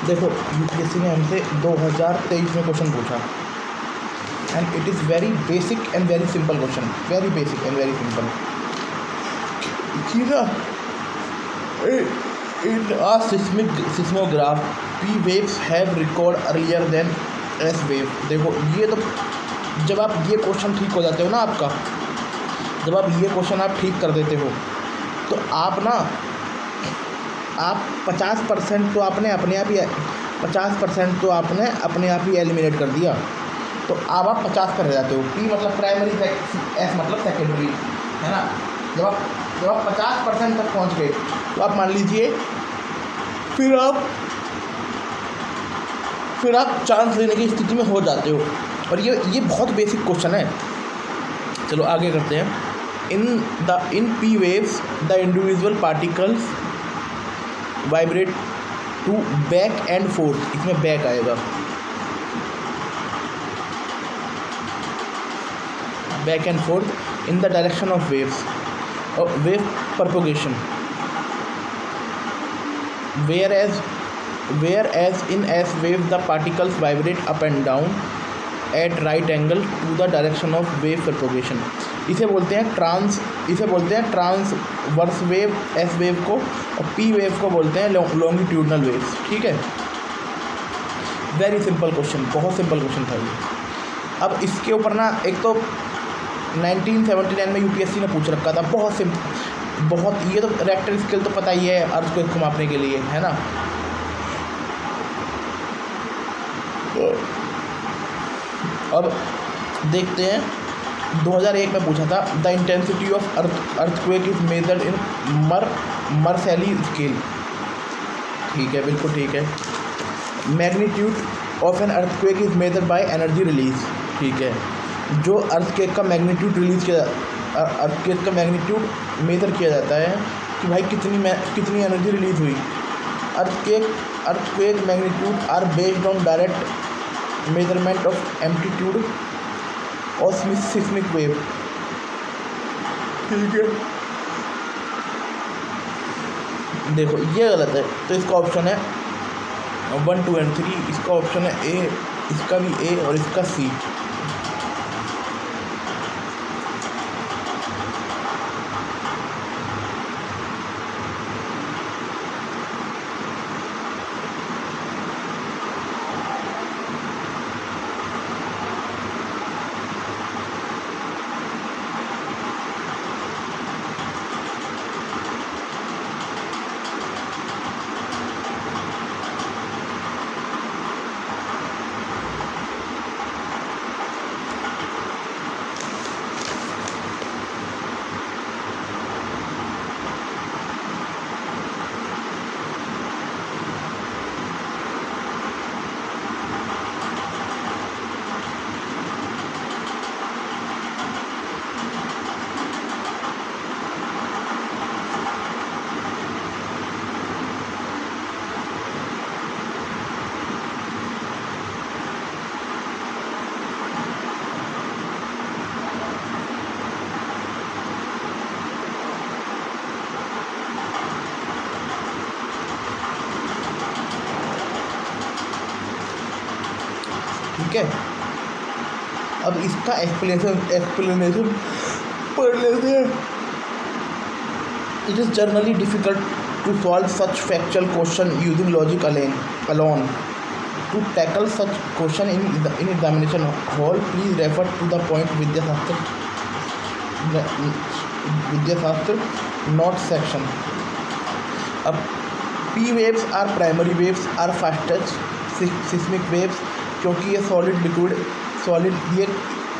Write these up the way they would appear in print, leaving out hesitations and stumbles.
देखो यूपीएससी ने हमसे 2023 में क्वेश्चन पूछा and it is very basic and very simple question, very basic and very simple कि ना in a seismograph P waves have record earlier than S wave. देखो ये तो जब आप ये क्वेश्चन ठीक हो जाते हो ना, आपका जब आप ये क्वेश्चन आप ठीक कर देते हो तो आप ना आप 50% तो आपने अपने आप ही 50% तो आपने अपने आप ही एलिमिनेट कर दिया। तो अब आप 50 पर रह जाते हो। पी मतलब प्राइमरी, एस मतलब सेकेंडरी, है ना। जब आप 50% तक पहुंच गए तो आप मान लीजिए फिर आप चांस लेने की स्थिति में हो जाते हो। और ये बहुत बेसिक क्वेश्चन है। चलो आगे करते हैं। In P waves the individual particles vibrate to back and forth, इसमें बैक आएगा, back and forth in the direction of waves, wave propagation, whereas in S wave the particles vibrate up and down at right angle to the direction of wave propagation। इसे बोलते हैं transverse wave S wave को, और P wave को बोलते हैं longitudinal waves. ठीक है, वेरी सिंपल क्वेश्चन, बहुत सिंपल क्वेश्चन था ये। अब इसके ऊपर ना एक तो 1979 में यूपीएससी ने पूछ रखा था, बहुत ये तो रेक्टर स्केल तो पता ही है अर्थ को मापने के लिए, है ना। अब देखते हैं 2001 में पूछा था, the intensity of earthquake is measured in Mercalli scale. ठीक है, बिल्कुल ठीक है। Magnitude of an earthquake is measured by energy release. ठीक है, जो अर्थक्वेक का मैग्नीट्यूड अर्थक्वेक का मैग्नीट्यूड मेजर किया जाता है कि भाई कितनी एनर्जी रिलीज हुई। Earthquake magnitude are based on direct measurement of amplitude और सिस्मिक वेव। ठीक है, देखो ये गलत है, तो इसका ऑप्शन है 1, 2 एंड 3। इसका ऑप्शन है ए, इसका भी ए और इसका सी। ठीक है, अब इसका एक्सप्लेनेशन पढ़ लेते हैं। It is generally difficult to solve such factual question using logic alone. To tackle such question in examination hall, please refer to the point Vidyasastra notes section. अब P waves are primary waves are fastest seismic waves, क्योंकि ये solid ये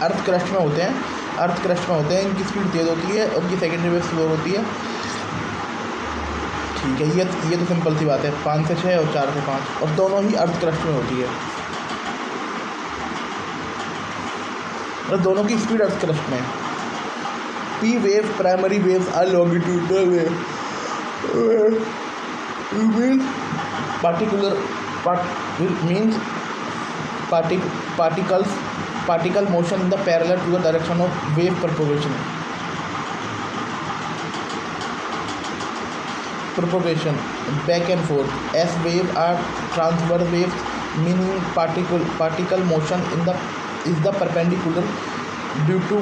अर्थ crust में होते हैं, इनकी speed तेज़ होती है और इनकी सेकेंडरी वेव स्लो होती है। ठीक है, ये तो सिंपल सी बात है, 5 से 6 और 4 से 5, और दोनों ही अर्थ क्रस्ट में होती है, और दोनों की स्पीड अर्थ क्रस्ट में। P wave primary waves are longitudinal wave means particle motion in the parallel to the direction of wave propagation. propagation back and forth. S wave are transverse waves, meaning particle motion in the is the perpendicular due to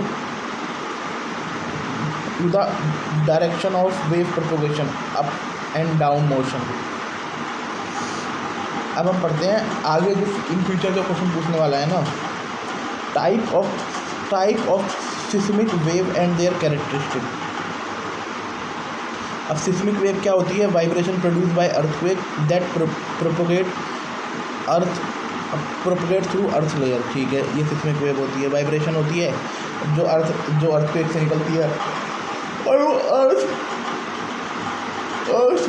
the direction of wave propagation, up and down motion. अब हम पढ़ते हैं आगे जो in future जो question पूछने वाला है ना, type of seismic wave and there characteristic. अब सिस्मिक वेव क्या होती है? Vibration produce by earthquake that propagate through earth layer. ठीक है, ये सिस्मिक वेव होती है, वाइब्रेशन होती है जो अर्थक्वेक से निकलती है और वो अर्थ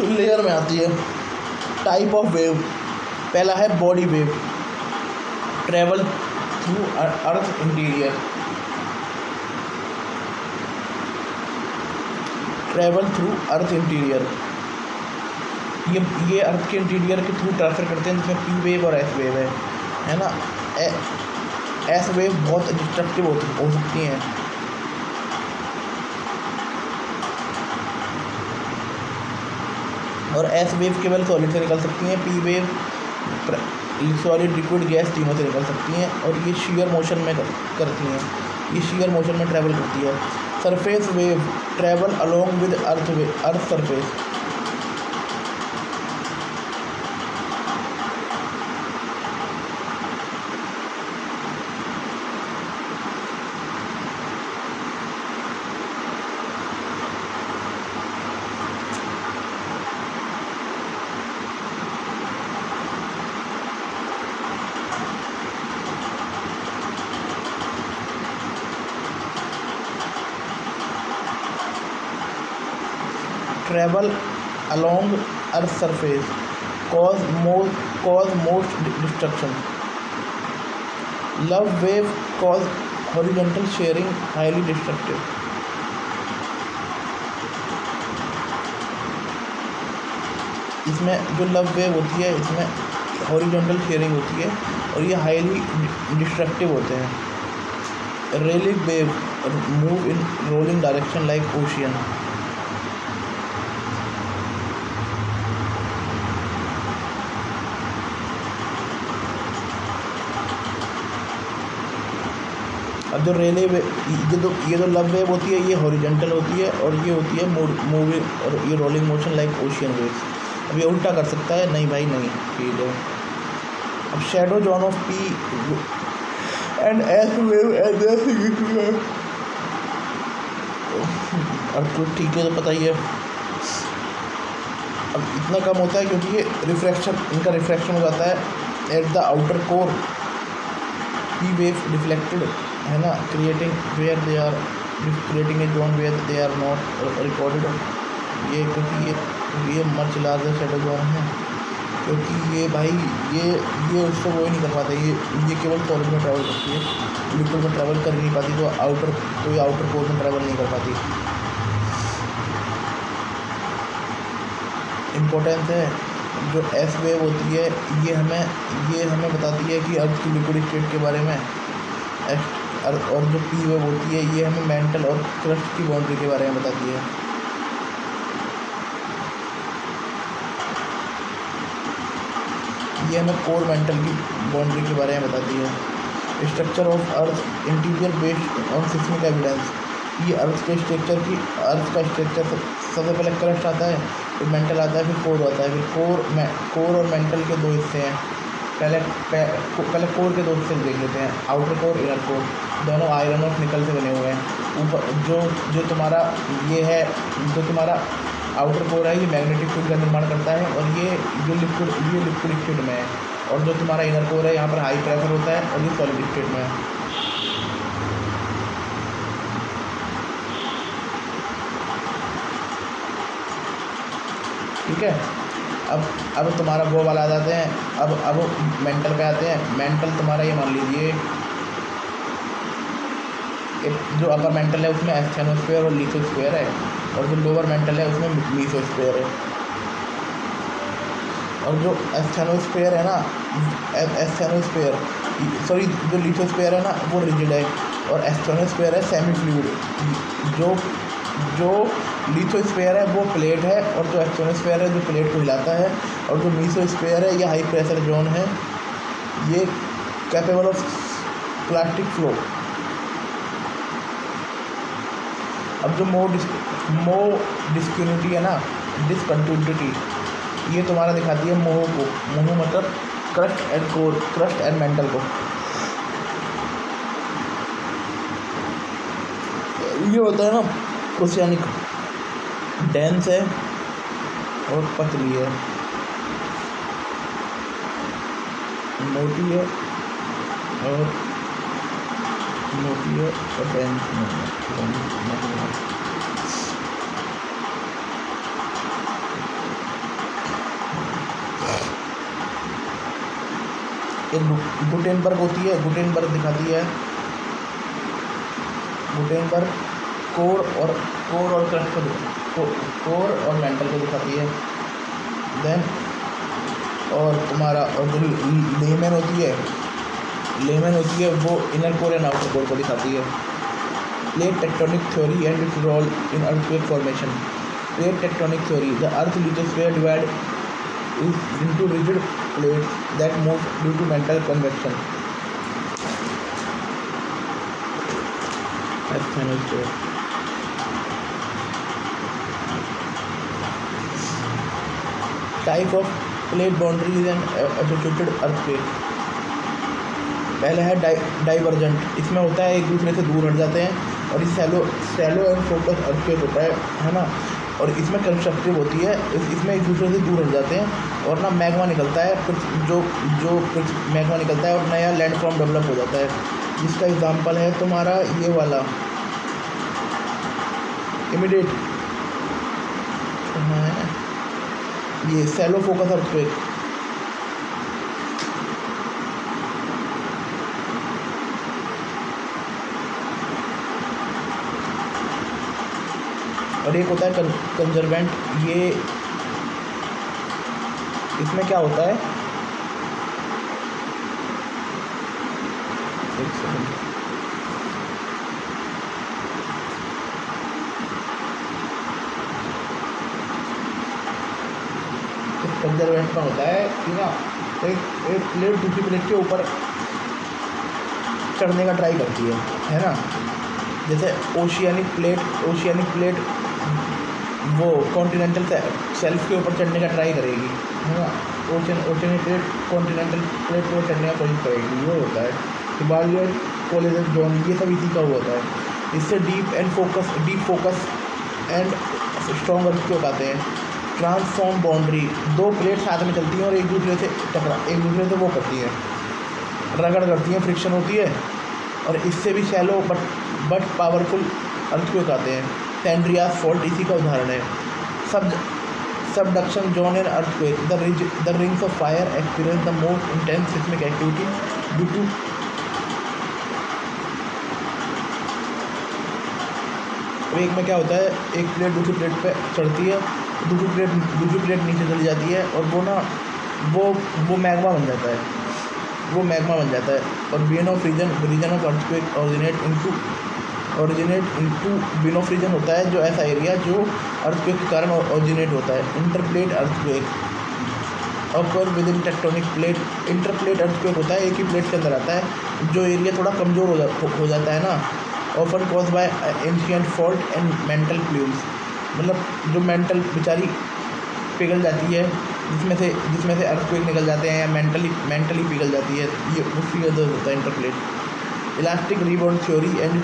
लेयर में आती है। टाइप ऑफ वेव, पहला है body wave, travel through earth interior, travel through earth interior. ये अर्थ के इंटीरियर के थ्रू ट्रांसफर करते हैं, जिसमें पी वेव और एस वेव है ना। एस वेव बहुत डिस्ट्रक्टिव हो सकती हैं। और एस वेव केवल सॉलिड से निकल सकती हैं। P wave solid, liquid, gas तीनों से निकल सकती हैं और ये शेयर मोशन में करती हैं, ये शेयर मोशन में ट्रैवल करती है। Surface wave travel along with earth surface. Travel along earth surface cause most destruction. Love wave cause horizontal shearing, highly destructive. इसमें जो लव वेव होती है इसमें हॉरिजॉन्टल शेयरिंग होती है और ये हाईली डिस्ट्रक्टिव होते हैं। Relic wave move in rolling direction like ocean. अब जो ये जो लव वेव होती है ये हॉरिजॉन्टल होती है और ये होती है मूविंग और ये rolling motion like ocean waves. अब ये उल्टा कर सकता है? नहीं भाई नहीं। ठीक है, अब shadow zone of P and S wave अब तो ठीक है, तो पता ही है। अब इतना कम होता है क्योंकि ये रिफ्रैक्शन, इनका रिफ्रैक्शन हो जाता है at the outer core. P wave deflected है ना, creating where they are creating a zone where they are not recorded. ये क्योंकि ये मच लार्जर शैडो जोन है, क्योंकि ये भाई ये उससे वो ही नहीं कर पाते। ये केवल सॉलिड में ट्रैवल करती है, लिक्विड में ट्रैवल कर नहीं पाती, तो ये आउटर कोर में ट्रैवल नहीं कर पाती। इम्पोर्टेंस है जो एस वेव होती है ये हमें बताती है कि अर्थ की लिक्विड स्टेट के बारे में, और जो पी वेव होती है ये हमें मेंटल और क्रस्ट की बाउंड्री के बारे में बताती है। ये हमें कोर मेंटल की बाउंड्री के बारे में बताती है। Structure of earth interior based on seismic evidence. ये अर्थ का स्ट्रक्चर सबसे पहले क्रस्ट आता है, फिर मेंटल आता है, फिर कोर आता है। फिर कोर और मेंटल के दो हिस्से हैं। पहले कोर के दो हिस्से देख लेते हैं, आउटर कोर, इनर कोर। दोनों आयरन और निकल से बने हुए हैं। ऊपर जो तुम्हारा ये है, जो तुम्हारा आउटर कोर है ये मैग्नेटिक फील्ड का निर्माण करता है और ये लिक्विड स्टेट में है। और जो तुम्हारा इनर कोर है यहाँ पर हाई प्रेशर होता है और ये सॉलिड स्टेट में है। ठीक है, अब तुम्हारा वो वाला आ जाते हैं। अब मेंटल पे आते हैं। मेंटल तुम्हारा ये मान लीजिए जो अपर मेंटल है उसमें एस्थेनोस्फीयर और लिथोस्फीयर है, और जो लोअर मेंटल है उसमें मीसोस्फीयर है। और जो एस्थेनोस्फीयर है ना, जो लिथोस्फीयर है ना वो रिजिड है, और एस्थेनोस्फीयर है सेमी फ्लूइड। जो लिथोस्फीयर है वो प्लेट है, और जो एक्सोनोस्फीयर है जो प्लेट को हिलाता है, और जो मीसोस्फीयर है या हाई प्रेशर जोन है ये कैपेबल ऑफ प्लास्टिक फ्लो। अब जो मो डिस्कन्टिन्यूटी है ना, डिसकंटिन्यूटी, ये तुम्हारा दिखाती है मोह को। मोह मतलब crust and core, crust and mental को। ये होता है ना ओशियानिक, डेंस है और पतली है, मोटी है और डेंस नहीं है। गुटेनबर्ग होती है, गुटेनबर्ग दिखाती है, गुटेनबर्ग कोर और क्रस्ट को, कोर और मेंटल को दिखाती है। देन और तुम्हारा और जो लेमन होती है वो inner core and outer core को दिखाती है। Plate tectonic theory and its role in earthquake formation. Plate tectonic theory, the earth lithosphere divide is into rigid plates that move due to mental convection. Type of plate boundaries and associated earthquake. पहले है divergent, इसमें होता है एक दूसरे से दूर हट जाते हैं, और ये सैलो एंड फोकस अर्थक्वेक होता है ना। और इसमें कंस्ट्रक्टिव होती है, इसमें एक दूसरे से दूर हट जाते हैं और ना मैग्मा निकलता है, कुछ मैग्मा निकलता है और नया लैंडफॉर्म डेवलप हो जाता है। जिसका एग्जांपल है तुम्हारा ये वाला इमीडिएट, ये सैलो फोकस अर्थक्वेक। और एक होता है कंजर्वेंट, ये इसमें क्या होता है, एक सेकंड, कंजर्वेंट में होता है कि ना एक प्लेट दूसरी प्लेट के ऊपर चढ़ने का ट्राई करती है ना। जैसे ओशियानिक प्लेट वो कॉन्टिनेंटल शेल्फ के ऊपर चढ़ने का ट्राई करेगी, है ना। ओशियानिक प्लेट कॉन्टिनेंटल प्लेट को चढ़ने का कोशिश करेगी, ये होता है। हिमालयन कोलिजन जोन, ये सब इसी का हुआ होता है। इससे deep focus and strong earthquake आते हैं। ट्रांसफॉर्म बाउंड्री, दो प्लेट साथ में चलती हैं और एक दूसरे से वो करती हैं, रगड़ करती हैं, फ्रिक्शन होती है, और इससे भी शैलो बट पावरफुल अर्थक्वेक आते हैं। सैंड्रियास फॉल्ट इसी का उदाहरण है। Subduction zone and earthquake, the rings of fire experience the most intense seismic activity due to एक में क्या होता है, एक प्लेट दूसरी प्लेट पे चढ़ती है, दूसरी प्लेट नीचे चली जाती है, और वो मैग्मा बन जाता है, और when of region of earthquake originate into when of region होता है जो ऐसा एरिया जो अर्थक्वेक के कारण ओरिजिनेट होता है। Interplate earthquake occur within tectonic plate, interplate earthquake होता है, एक ही प्लेट के अंदर आता है, जो एरिया थोड़ा कमज़ोर हो जाता है ना। Often cause by ancient fault and mental plumes, मतलब जो मेंटल बेचारी पिघल जाती है, जिसमें से अर्थक्वेक निकल जाते हैं, या मेंटली पिघल जाती है, ये उसकी वजह से होता है interplate. Elastic rebound theory and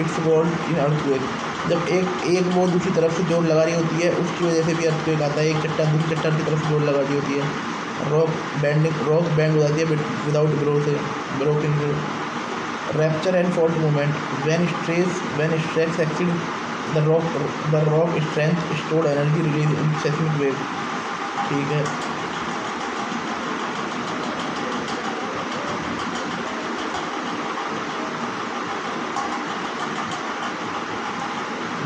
its role in earthquake, जब एक वो दूसरी तरफ से जोड़ लगा रही होती है, उसकी वजह से भी अर्थक्वेक आता है। एक चट्टान दूसरी चट्टान की तरफ से जोड़ लगा रही होती है, रॉक बैंड हो जाती है without broken. Rupture and fault movement, when stress exceed the rock strength stored energy release in seismic wave. ठीक है,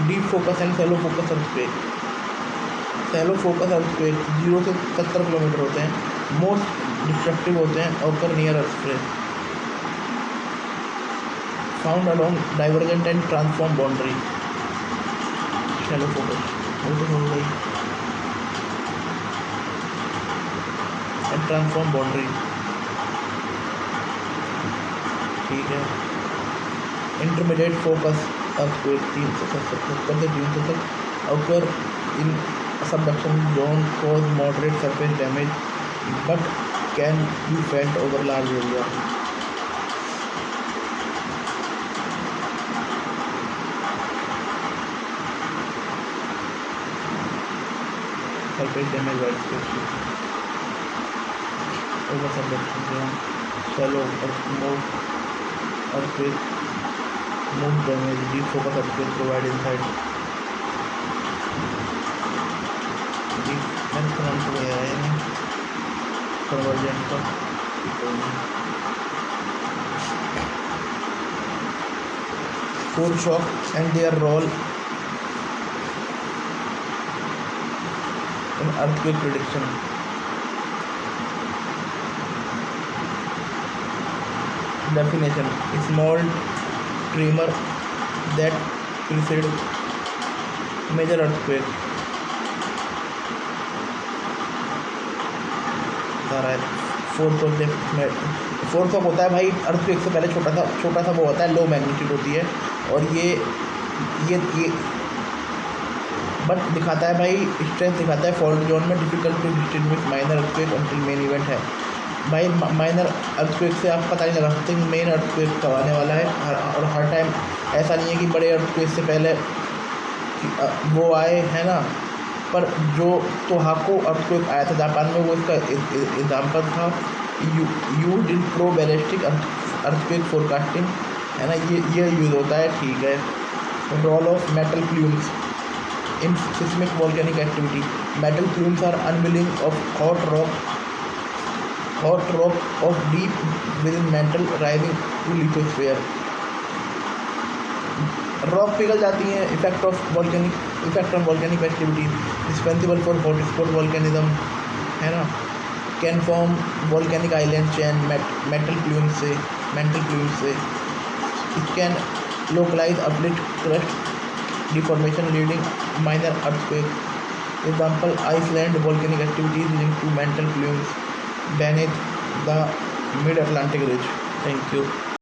deep focus and shallow focus earthquake. Shallow focus earthquake 0 से 70 किलोमीटर होते हैं, मोस्ट डिस्ट्रक्टिव होते हैं, occur near earthquake, found along divergent and transform boundary. Shallow focus वो तो हो गई। एंड ट्रांसफॉर्म बाउंड्री, ठीक है। Intermediate focus earthquake 370 occur in subduction zone, cause moderate surface damage but can be felt over large area. Surface damage by earthquake over subduction zone, shallow earthquake, move damage, deep focus earthquake provide insight. मैंने तो नाम तो गया है नहीं convergent का। Foreshock and their role in earthquake prediction. Definition, small tremor that precede major earthquake. Fourth of होता है भाई अर्थक्वेक से पहले छोटा सा वो होता है, लो मैग्नीट्यूड होती है। और ये बट दिखाता है भाई, स्ट्रेंथ दिखाता है फॉल्ट जोन में, difficult to distinguish minor earthquake until main event है। भाई माइनर अर्थक्वेक से आप पता नहीं लगा सकते मेन अर्थक्वेक कब आने वाला है। और हर टाइम ऐसा नहीं है कि बड़े अर्थक्वेक से पहले वो आए, है ना। पर जो तोहाको अर्थक्वेक आया था जापान में, वो इसका एग्जाम्पल था। You did probabilistic earthquake forecasting, है ना, ये यूज़ होता है, ठीक है। Role of mantle plumes in seismic volcanic activity. Mantle plumes are upwelling of hot rock of deep within mantle rising to lithosphere. Rock पिघल जाती हैं, effect on volcanic activity, responsible for hotspot volcanism, है ना। Can form volcanic island chain mantle plumes से। It can localize uplift crust deformation leading minor earthquake. Example Iceland volcanic activities link to mantle plumes beneath the mid Atlantic ridge. Thank you.